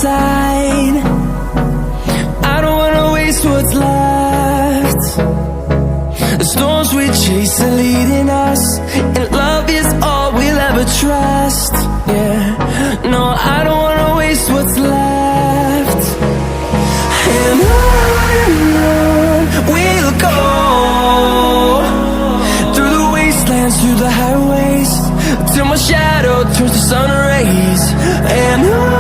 side. I don't wanna waste what's left. The storms we chase are leading us, and love is all we'll ever trust. Yeah, no, I don't wanna waste what's left. And on we'll go, through the wastelands, through the highways, till my shadow turns to sun rays. And on